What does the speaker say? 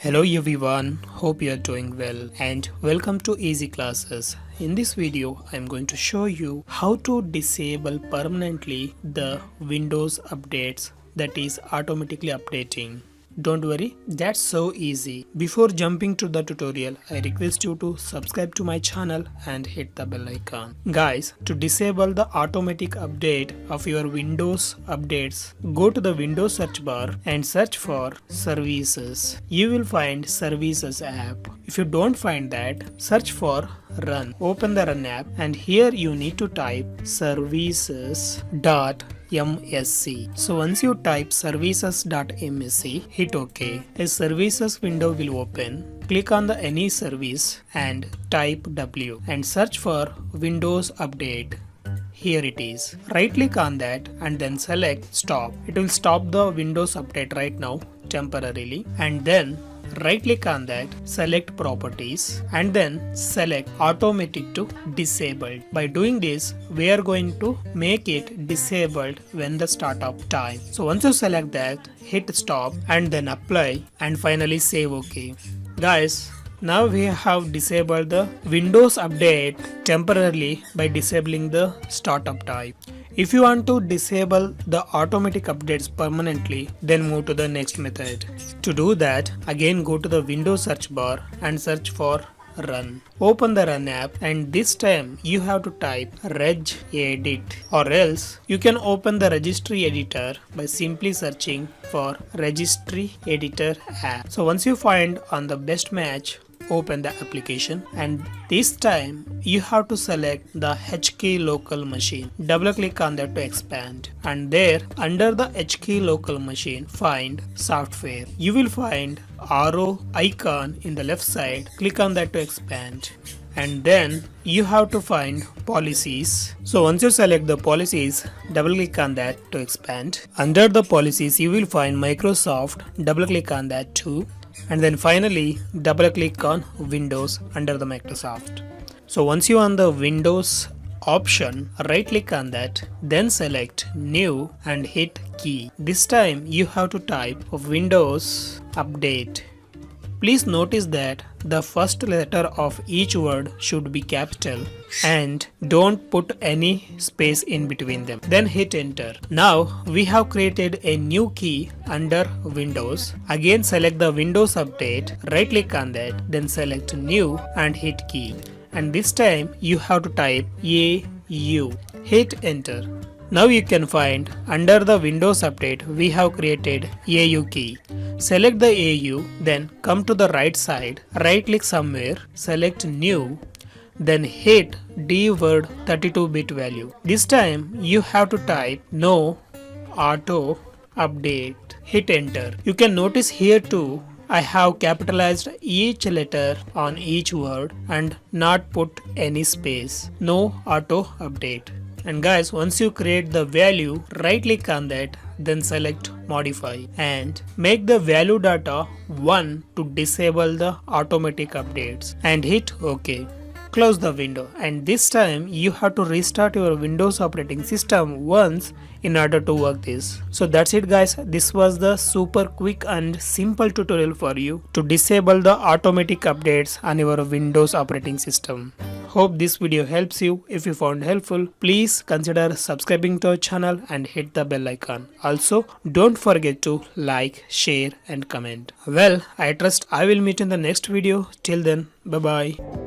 Hello everyone, hope you are doing well and welcome to Easy Classes. In this video, I am going to show you how to disable permanently the Windows updates that is automatically updating. Don't worry, that's so easy. Before jumping to the tutorial, I request you to subscribe to my channel and hit the bell icon. Guys, to disable the automatic update of your Windows updates, go to the Windows search bar and search for Services. You will find Services app. If you don't find that, search for Run. Open the Run app and here you need to type services.msc. So once you type services.msc, hit OK. A services window will open. Click on the any service and type W and search for Windows Update. Here it is. Right click on that and then select stop. It will stop the Windows update right now temporarily, and then right click on that, select properties and then select automatic to disabled. By doing this, we are going to make it disabled when the startup time. So once you select that, hit stop and then apply and finally save OK. Guys, now we have disabled the Windows update temporarily by disabling the startup type. If you want to disable the automatic updates permanently, then move to the next method. To do that, again go to the Windows search bar and search for Run. Open the Run app and this time you have to type regedit, or else you can open the Registry editor by simply searching for Registry editor app. So once you find on the best match, open the application and this time you have to select the HK local machine. Double click on that to expand and there under the HK local machine find software. You will find arrow icon in the left side. Click on that to expand and then you have to find policies. So once you select the policies, double click on that to expand. Under the policies you will find Microsoft. Double click on that too. And then finally double click on Windows under the Microsoft. So once you are on the Windows option, right click on that, then select new and hit key. This time you have to type Windows Update. Please notice that the first letter of each word should be capital and don't put any space in between them. Then hit enter. Now we have created a new key under Windows. Again select the Windows Update, right click on that, then select new and hit key. And this time you have to type AU. Hit enter. Now you can find under the Windows Update we have created AU key. Select the AU, then come to the right side, right click somewhere, select new, then hit D word 32-bit value. This time you have to type no auto update. Hit enter. You can notice here too I have capitalized each letter on each word and not put any space. No auto update. And guys, once you create the value, right click on that, then select modify and make the value data 1 to disable the automatic updates and hit OK. Close the window and this time you have to restart your Windows operating system once in order to work this. So that's it guys, this was the super quick and simple tutorial for you to disable the automatic updates on your Windows operating system. Hope this video helps you. If you found helpful, please consider subscribing to our channel and hit the bell icon. Also, don't forget to like, share and comment. Well, I trust I will meet in the next video. Till then, bye bye.